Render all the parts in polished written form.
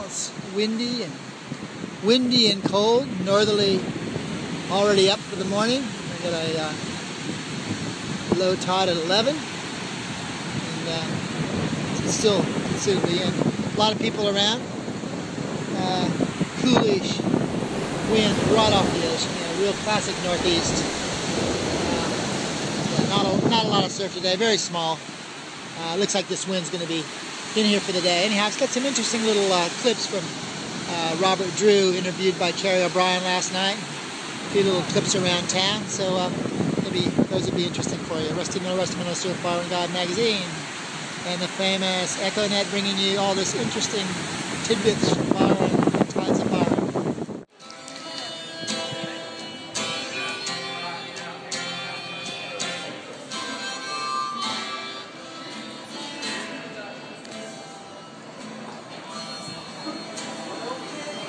It's windy and cold. Northerly already up for the morning. We got a low tide at 11, and it's still considerably in. A lot of people around. Coolish wind right off the ocean. Real classic northeast. Not a lot of surf today. Very small. Looks like this wind's going to be in here for the day. Anyhow, it's got some interesting little clips from Robert Drew, interviewed by Cherry O'Brien last night. A few little clips around town, so maybe those will be interesting for you. Rusty Minnow Surf Byron Guide magazine, and the famous EchoNet bringing you all this interesting tidbits from Byron and tides of Byron.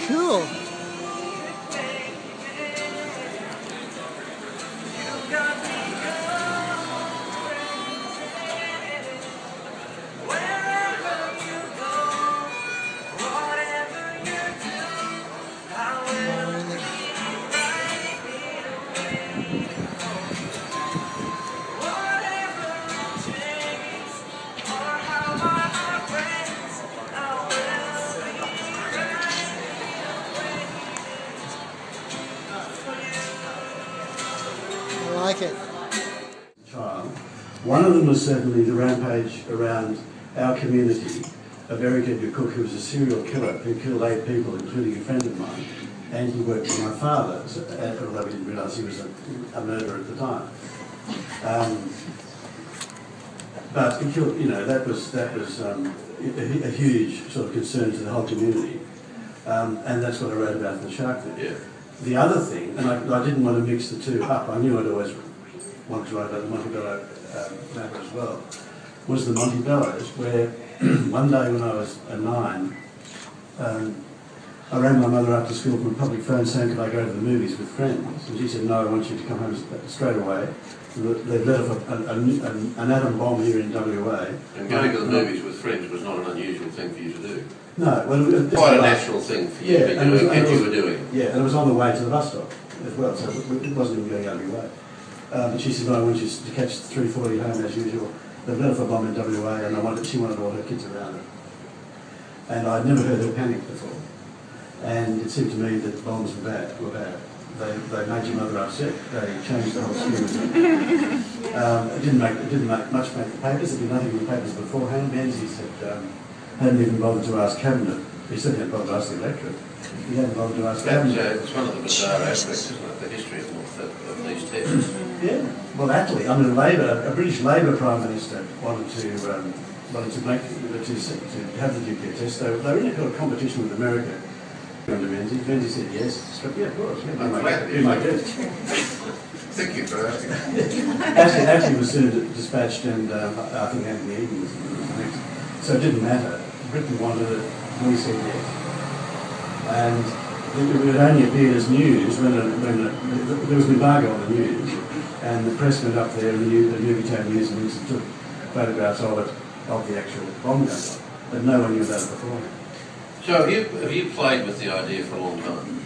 Cool. I like it. One of them was certainly the rampage around our community of Eric Edgar Cook, who was a serial killer who killed 8 people, including a friend of mine, and he worked for my father, although we didn't realise he was a murderer at the time. But he killed, that was a huge sort of concern to the whole community, and that's what I wrote about in the Shark Net. Yeah. The other thing, and I didn't want to mix the two up, I knew I'd always wanted to write about the Montebello matter as well, was the Montebellos, where one day when I was 9, I rang my mother after school from a public phone saying, could I go to the movies with friends? And she said, no, I want you to come home straight away. They'd let off an atom bomb here in WA. And going to the movies with friends was not an unusual thing for you to do. No, well, it was quite a natural thing for you, yeah, and you were doing. Yeah, and it was on the way to the bus stop as well, so it wasn't even going out of your way. And she said, no, I want you to catch 3:40 home as usual. They've let off a bomb in WA, and she wanted all her kids around her. And I'd never heard her panic before. And it seemed to me that bombs were bad. They made your mother upset. They changed the whole scheme. It didn't much make the papers. It did nothing in the papers beforehand. Menzies hadn't even bothered to ask Cabinet. He certainly hadn't bothered to ask the electorate. He hadn't bothered to ask Cabinet. It's one of the bizarre aspects, isn't it, the history of these tests. Yeah. Well, actually, I mean, a British Labour Prime Minister wanted to have the nuclear test. They were in a competition with America. Menzies said yes. Yeah, of course. Yeah, be my guest. Thank you for asking. Actually was soon dispatched, and I think Anthony Eden was next. So it didn't matter. Britain wanted it, and we said yes. And it only appeared as news when there was an embargo on the news, and the press went up there, and the Newtown News and took photographs of it, of the actual bomb going off. But no one knew about it beforehand. So have you played with the idea for a long time?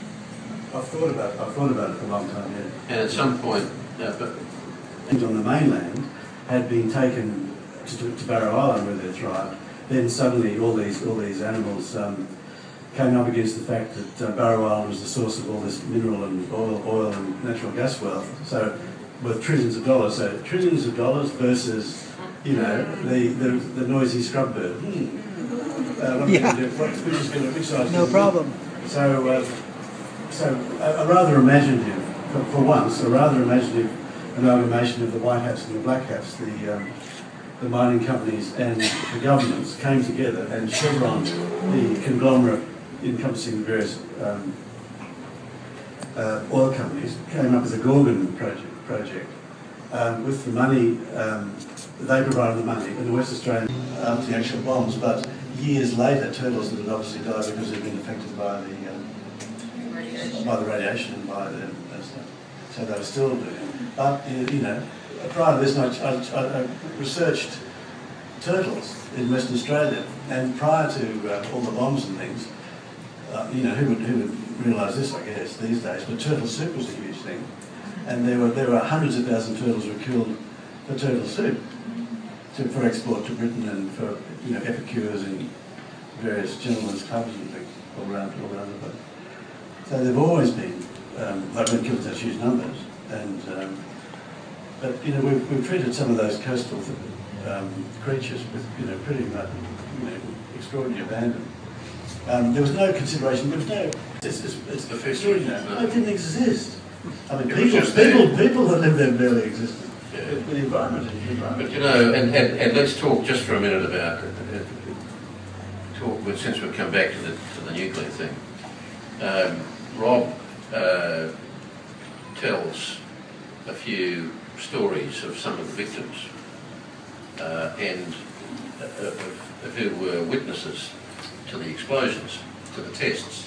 I've thought about it for a long time, yeah. And at some point, on the mainland had been taken to Barrow Island where they thrived. Then suddenly all these animals came up against the fact that Barrow Island was the source of all this mineral and oil and natural gas wealth. So worth trillions of dollars. So trillions of dollars versus the noisy scrub bird. Which size? No problem. So a rather imaginative, for once, a rather imaginative amalgamation of the white hats and the black hats, the mining companies and the governments came together, and Chevron, the conglomerate encompassing the various oil companies, came up with a Gorgon project. With the money, they provided the money, and the West Australian the actual bombs, but years later, turtles had obviously died because they'd been affected by the radiation and by the stuff. So they were still doing it. But, prior to this, I researched turtles in Western Australia, and prior to all the bombs and things, you know, who would realise this, I guess, these days, but turtle soup was a huge thing. And there were hundreds of thousands of turtles were killed for turtle soup, for export to Britain and for, you know, epicures in various gentlemen's clubs and things all around the place. So they've always been, they've been killed in such huge numbers. And, but, you know, we've treated some of those coastal creatures with, you know, pretty much, you know, extraordinary abandon. There was no consideration, there was no, it's the fisheries, no, it didn't exist. I mean, It was just there. people that lived there barely existed. Yeah. The environment. But you know, and let's talk just for a minute about since we've come back to the nuclear thing. Rob tells a few stories of some of the victims and who were witnesses to the explosions, to the tests.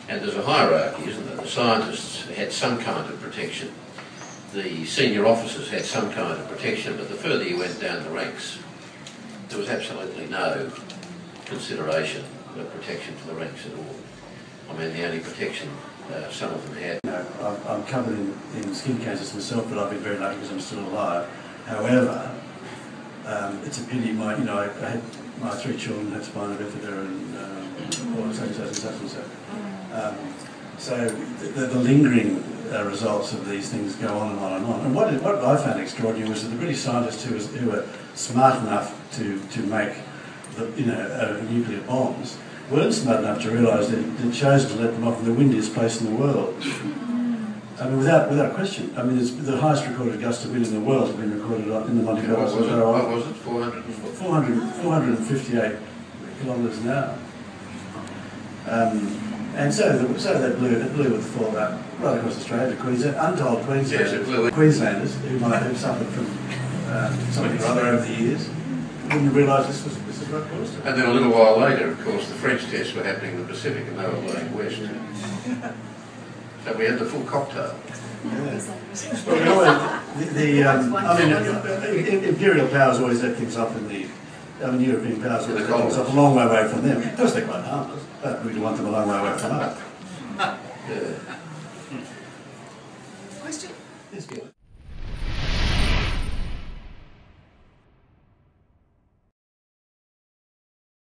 And there's a hierarchy, isn't there? The scientists had some kind of protection. The senior officers had some kind of protection, but the further you went down the ranks, there was absolutely no consideration of protection for the ranks at all. I mean, the only protection some of them had. You know, I'm covered in skin cancers myself, but I've been very lucky because I'm still alive. However, it's a pity. I had my 3 children had spina bifida and such and such. So the lingering results of these things go on and on and on. And what I found extraordinary was that the British scientists who were smart enough to make nuclear bombs weren't smart enough to realise they'd chosen to let them off in the windiest place in the world. I mean, without question. I mean, it's the highest recorded gust of wind in the world has been recorded in the Monte Carlo. What was it? 458 kilometres an hour. And so they blew with fall right across Australia to Queensland. Untold Queenslanders who might have suffered from something or other over the years wouldn't realise this is what caused it. And then a little while later, of course, the French tests were happening in the Pacific and they were blowing west. So we had the full cocktail. Imperial powers always let things off European powers always let things off a long way away from them. Of course, they're quite harmless, but we want them a long way away from us. Yeah. Question? Yes,